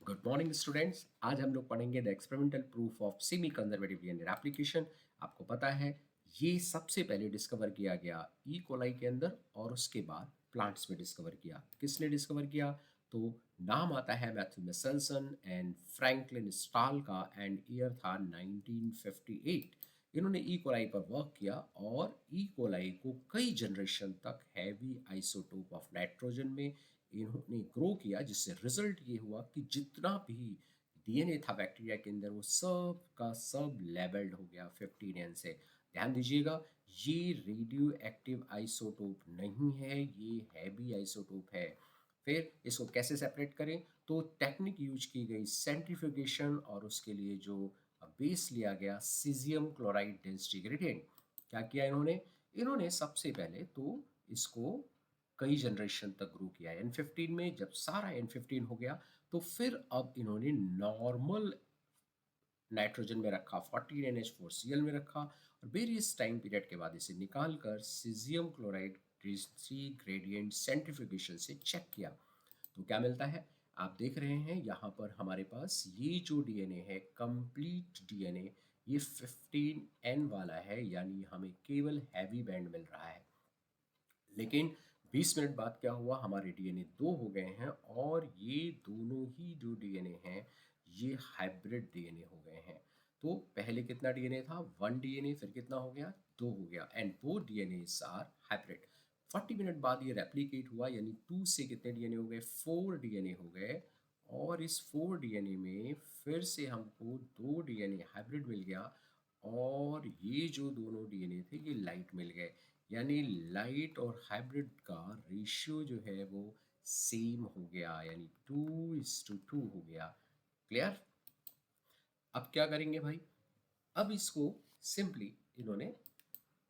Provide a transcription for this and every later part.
Good morning students. आज हम लोग पढ़ेंगे the experimental proof of semi conservative DNA application. आपको पता है ये सबसे पहले डिस्कवर किया गया ई कोलाई के अंदर और उसके बाद प्लांट्स में डिस्कवर किया। किसने डिस्कवर किया? तो नाम आता है Matthew Meselson and Franklin stall का एंड ईयर था 1958। इन्होंने ई कोलाई पर वर्क किया और ई कोलाई को कई जनरेशन तक हैवी आइसोटोप ऑफ नाइट्रोजन में इन्होंने ग्रो किया, जिससे रिजल्ट ये हुआ कि जितना भी डीएनए था बैक्टीरिया के अंदर वो सब का सब लेबल्ड हो गया 15N से। ध्यान दीजिएगा, ये रेडियो एक्टिव आइसोटोप नहीं है, ये हैवी आइसोटोप है। फिर इसको कैसे सेपरेट करें? तो टेक्निक यूज की गई सेंट्रीफ्यूगेशन और उसके लिए जो बेस लिया गया सीजियम क्लोराइड डेंसिटी ग्रेडियंट। क्या किया इन्होंने? इन्होंने सबसे पहले तो इसको कई जनरेशन तक ग्रो किया। N15 में जब सारा N15 हो गया तो फिर अब इन्होंने नॉर्मल नाइट्रोजन में रखा, 14NH4Cl में रखा और वेरियस टाइम पीरियड के बाद इसे निकाल कर सीजियम क्लोराइड ग्रेडियंट सेंट्रीफ्यूगेशन से चेक किया। तो क्या मिलता है? आप देख रहे हैं यहाँ पर हमारे पास ये जो डीएनए है, कंप्लीट डीएनए, ये 15N वाला है, यानी हमें केवल हैवी बैंड मिल रहा है। लेकिन 20 मिनट बाद क्या हुआ? हमारे डीएनए दो हो गए हैं और ये दोनों ही जो डीएनए हैं ये हाइब्रिड डीएनए हो गए हैं। तो पहले कितना डीएनए था? 1 डीएनए, फिर कितना हो गया? 2 हो गया and both DNA are hybrid. 40 minute बाद ये रेप्लिकेट हुआ, यानी 2 से कितने डीएनए हो गए? 4 डीएनए हो गए और इस 4 डीएनए में फिर से हमको 2 डीएनए हाइब्रिड मिल गया और ये जो दोनों डीएनए थे ये लाइट मिल गए, यानी लाइट और हाइब्रिड का रेशियो जो है वो सेम हो गया, यानी 2:2 हो गया। क्लियर? अब क्या करेंगे भाई? अब इसको सिंपली इन्होंने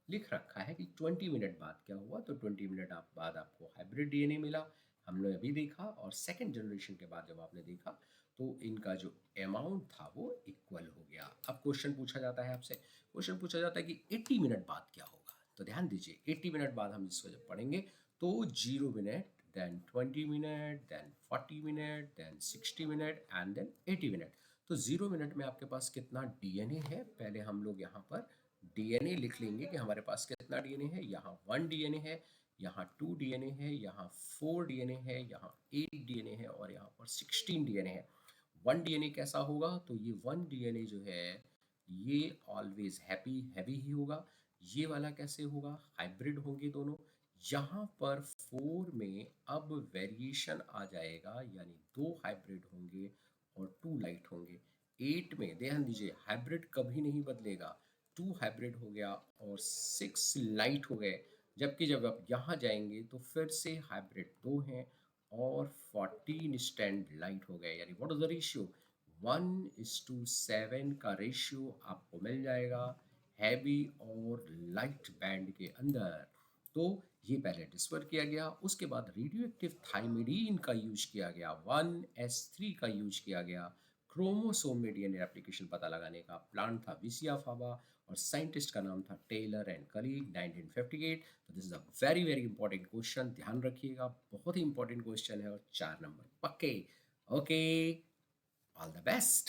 लिख रखा है कि 20 मिनट बाद क्या हुआ। तो 20 मिनट बाद आपको हाइब्रिड डीएनए मिला, हमने अभी देखा, और सेकंड जनरेशन के बाद जब आपने देखा तो इनका जो अमाउंट था वो इक्वल हो गया। अब क्वेश्चन पूछा जाता है आपसे, क्वेश्चन पूछा जाता है कि 80 मिनट बाद क्या होगा। तो ध्यान दीजिए, 80 मिनट बाद हम इसको जब पढ़ेंगे तो 0 minute, then 20 minute, then 40 minute, then 60 minute and then 80 minute. तो 0 मिनट में आपके पास कितना डीएनए है? पहले हम लोग यहाँ पर डीएनए लिख लेंगे कि हमारे पास कितना डीएनए है। यहाँ 1 डीएनए है, यहाँ 2 डीएनए है, यहाँ 4 डीएनए है, यहाँ 8 डीएनए है और यहाँ पर 16 डीएनए है। 1 डीएनए कैसा होगा? तो ये 1 डीएनए जो है ये ऑलवेज हैवी हैवी ही होगा। ये वाला कैसे होगा? हाइब्रिड होंगे दोनों। यहाँ पर 4 में अब वेरिएशन आ जाएगा, यानी 2 हाइब्रिड होंगे और 2 लाइट होंगे। 8 में ध्यान दीजिए, हाइब्रिड कभी नहीं बदलेगा, 2 हाइब्रिड हो गया और 6 लाइट हो गए। जबकि जब आप यहाँ जाएंगे तो फिर से हाइब्रिड 2 हैं और 14 स्टैंड लाइट हो गए, यानी व्हाट इज द रेशियो? 1:7 का रेशियो आपको मिल जाएगा हैवी और लाइट बैंड के अंदर। तो ये पहले डिस्कवर किया गया, उसके बाद रेडियो एक्टिव थाइमिडीन का यूज किया गया, 1s3 का यूज किया गया। क्रोमोसोम में डीएनए एप्लीकेशन पता लगाने का प्लांट था विसिया फावा और साइंटिस्ट का नाम था टेलर एंड कलीग, 1958। तो this is a very very important question, ध्यान रखिएगा, बहुत ही इंपॉर्टेंट क्वेश्चन है और 4 नंबर पक्के। Okay, all the best.